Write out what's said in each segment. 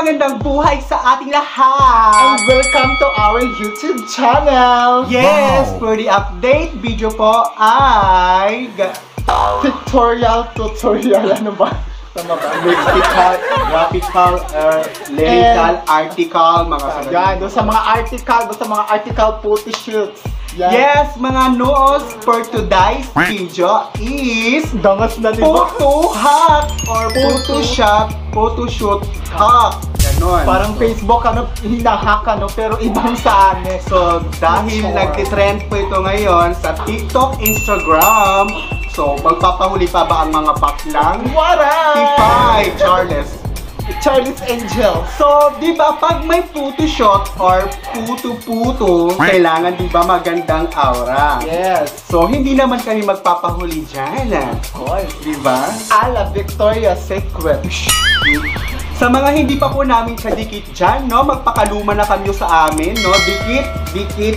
magandang buhay sa ating lahat! And welcome to our YouTube channel! Yes! For the update video po ay... Pictorial tutorial, ano ba? Tama ba? Lexical, graphical, lyrical, article, mga Yan, doon sa mga article photo shoots. Yan. Yes, mga noos for today's video is Dangas na diba? photo hack or photoshoot hack. Ganon. Parang Facebook ano, hinahack ano, pero ibang saan eh. So, dahil nagtitrend po ito ngayon sa TikTok, Instagram, so magpapahuli pa ba ang mga baklang? Waray! Charles Angel. So, di ba pag may photoshoot or puto-puto, kailangan di ba magandang aura? Yes. So, hindi naman kami magpapahuli dyan. Of course. Di ba? Ala Victoria's Secret. Sa mga hindi pa po namin kadikit dyan, no? Magpakaluma na kayo sa amin, no? Dikit.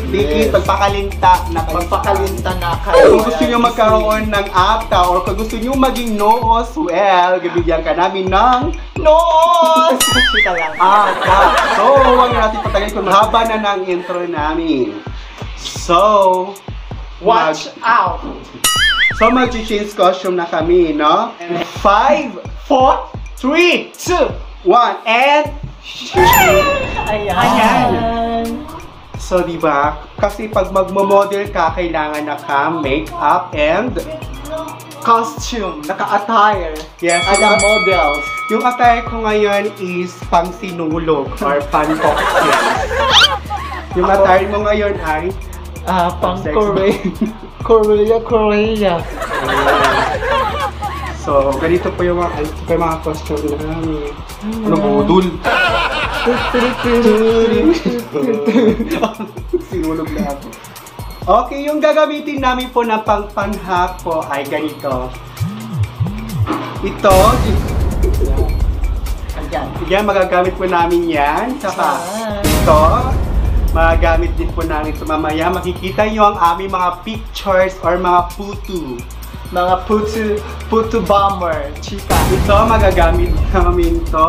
Yes. Magpakalinta na kayo. Magpakalinta na kayo. Kung gusto nyo magkaroon ng apta or kung gusto nyo maging noos, well, bibigyan ka namin ng Noos! Chika lang. apta. So, huwag natin patagalin kung haba na ng intro namin. So, Watch out! So, mag-change costume na kami, no? 5, 4, 3, 2, 1, and... Ayan. So, di ba? Kasi pag magmo-model ka, kailangan naka makeup and Costume, naka-attire. yes, Alam models. yung attire ko ngayon is pang sinulog or pang cocktail. Yung attire mo ngayon ay Pang Sex. Korea. so, ganito po yung mga costume namin. Ano budol? Sinulog na ako. Okay, yung gagamitin namin po na pang-panhack po ay ganito. Ito, yan, magagamit po namin yan. Saka ito, magagamit din po namin ito mamaya. Makikita nyo ang aming mga pictures or mga putu. Mga puto bomber. Chika. Ito, magagamit namin ito.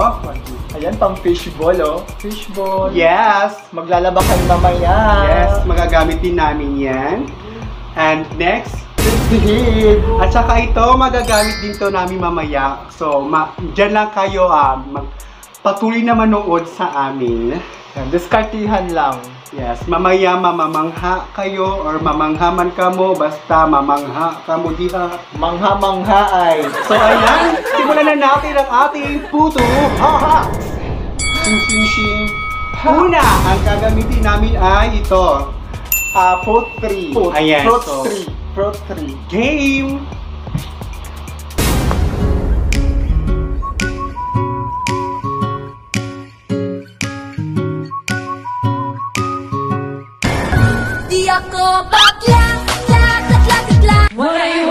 Ayan, pang fishball, oh. Fishball. Yes! Maglalaba kayo mamaya. Yes, magagamit din namin yan. And next, Hit. at saka ito, magagamit din to namin mamaya. So, dyan lang kayo patuloy na manood sa amin. Diskartihan lang. Yes, mamaya mamamangha kayo or mamanghaman ka mo, basta mamangha ka mo diha. Mangha-mangha ay. So, ayan, simulan na natin ang ating puto haha! Sing. Una, ang gagamitin namin ay ito. Fruit 3. Ayan, Fruit so- 3. Fruit 3. Game! Di ako bakla, waray.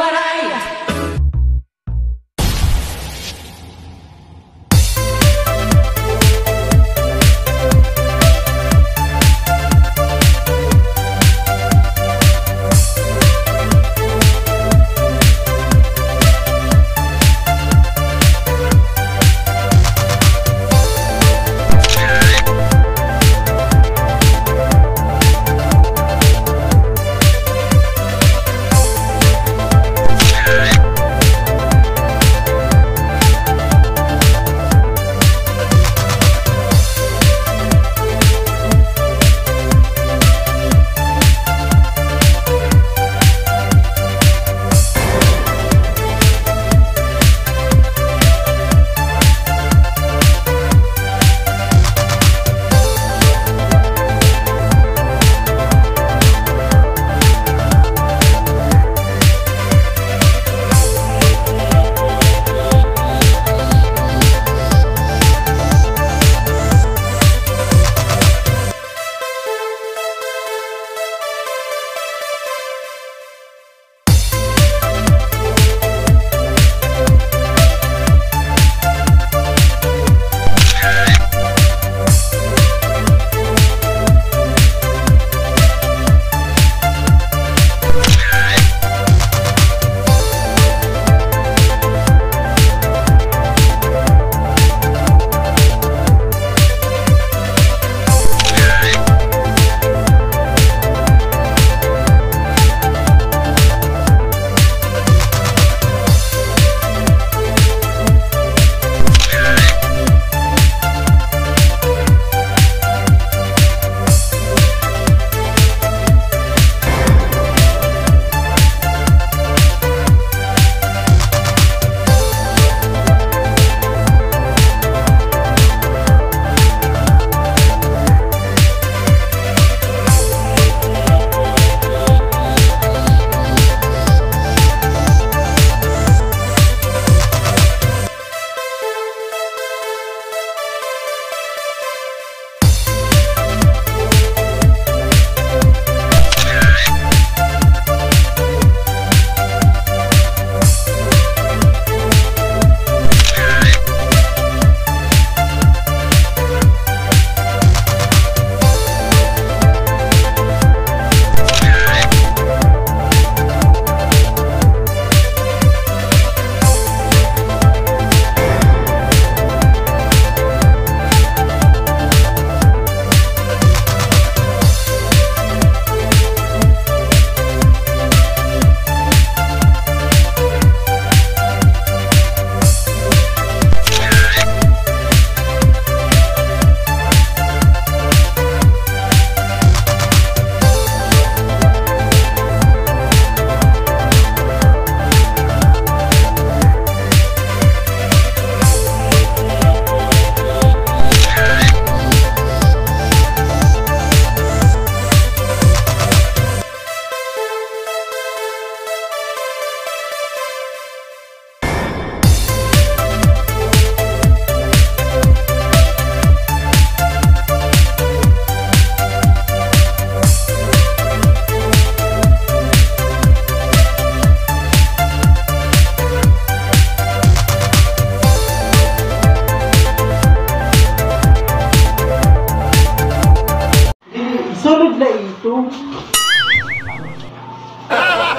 na ito.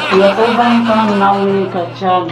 Kaya ko bang kang nauli ka dyan?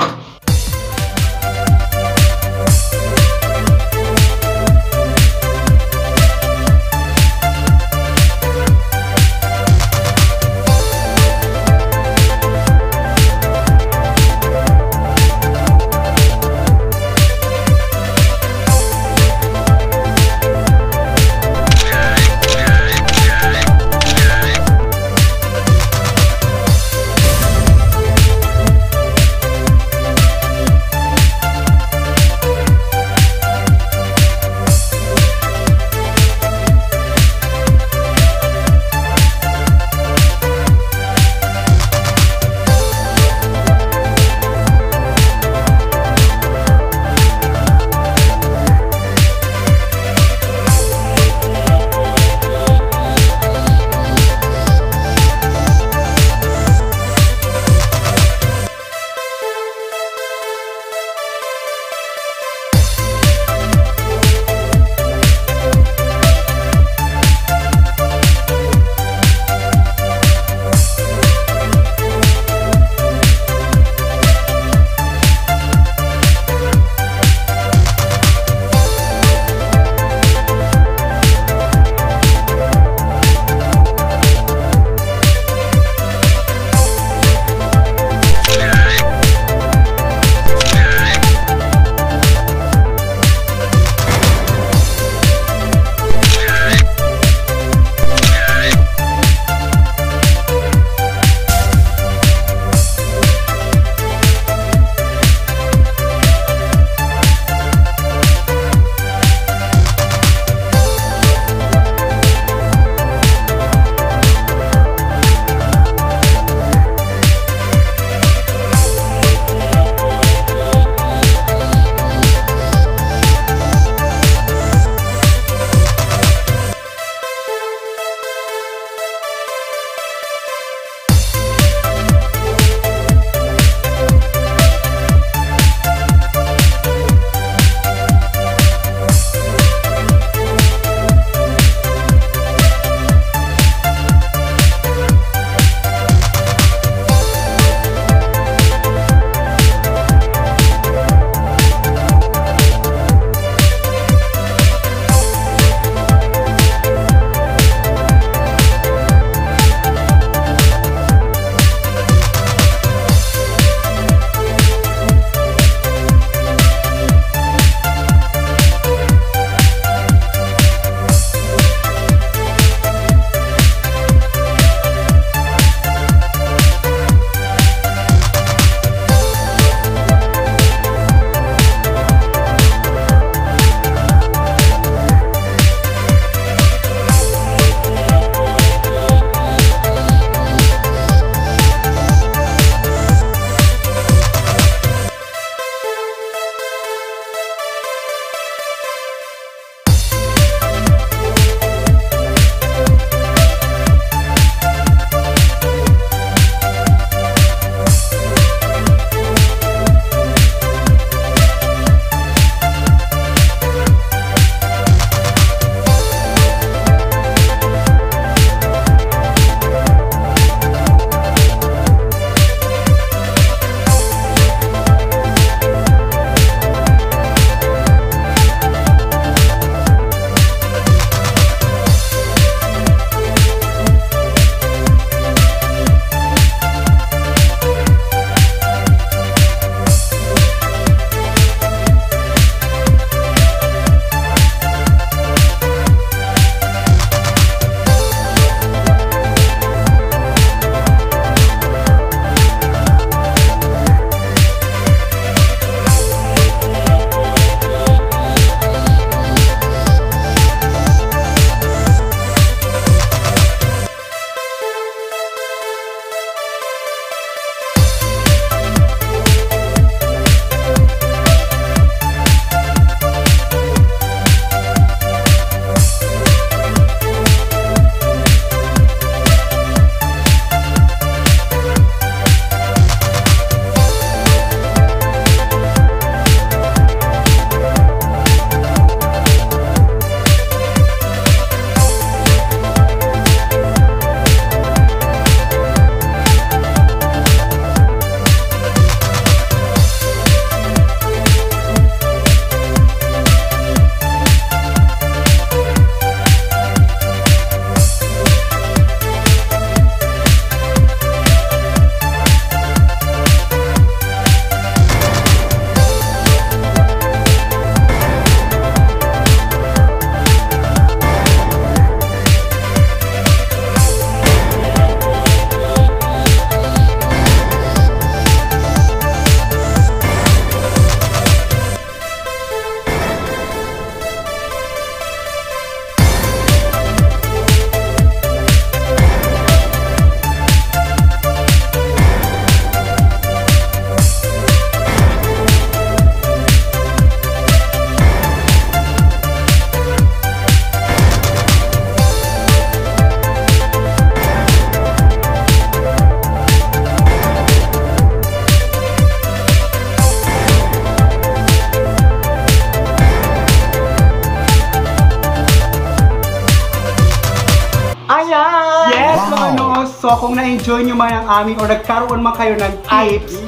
So kung na-enjoy nyo man ang aming or nagkaroon man kayo ng tips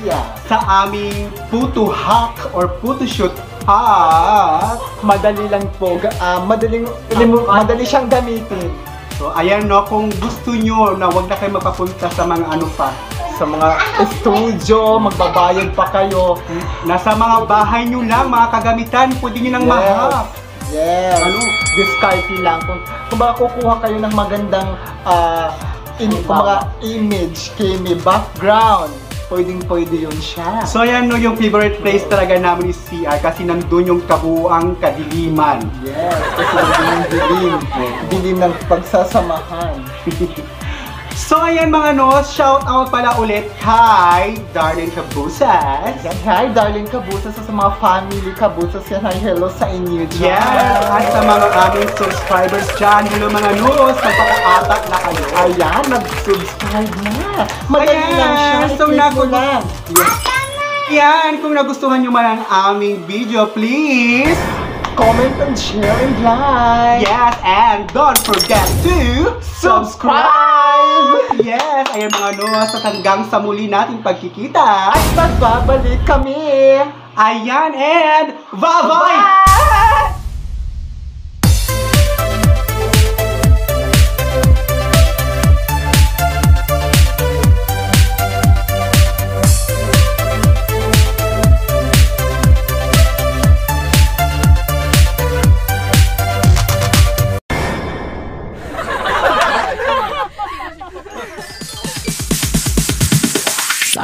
sa aming photo hack or photo shoot hack, Madali lang po. Madali siyang gamitin. so ayan no, kung gusto nyo na wag na kayo magpapunta sa mga ano pa, Sa mga studio, magbabayad pa kayo. nasa mga bahay nyo lang, mga kagamitan, pwede nyo nang mahap. Yes. Ano? Discarte lang. Kung baka kukuha kayo ng magandang image, background, pwede yun siya. So ayan no, yung favorite place talaga namin is CR kasi nandun yung kabuuang kadiliman. Yes, kasi yung dilim ng pagsasamahan. So ayan mga no, shout out pala ulit kay Darlene Cabusas. Yan, hi Darlene Cabusas, sa mga family Cabusas yan, hi, hello sa inyo dyan. Yes, at sa mga aming subscribers dyan, hello mga nos, magpaka-apat na kayo. Ayan, mag-subscribe na. Madali lang siya, So i-click mo lang. yan, kung nagustuhan nyo man ang aming video, please Comment and share and like. yes, and don't forget to Subscribe! Yes, ayan mga nos, at hanggang sa muli nating pagkikita. At magbabalik kami. Ayan, and bye-bye!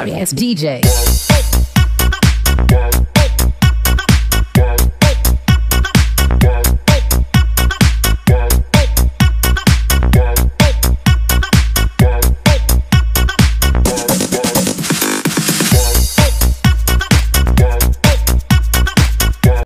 Sorry ass DJ.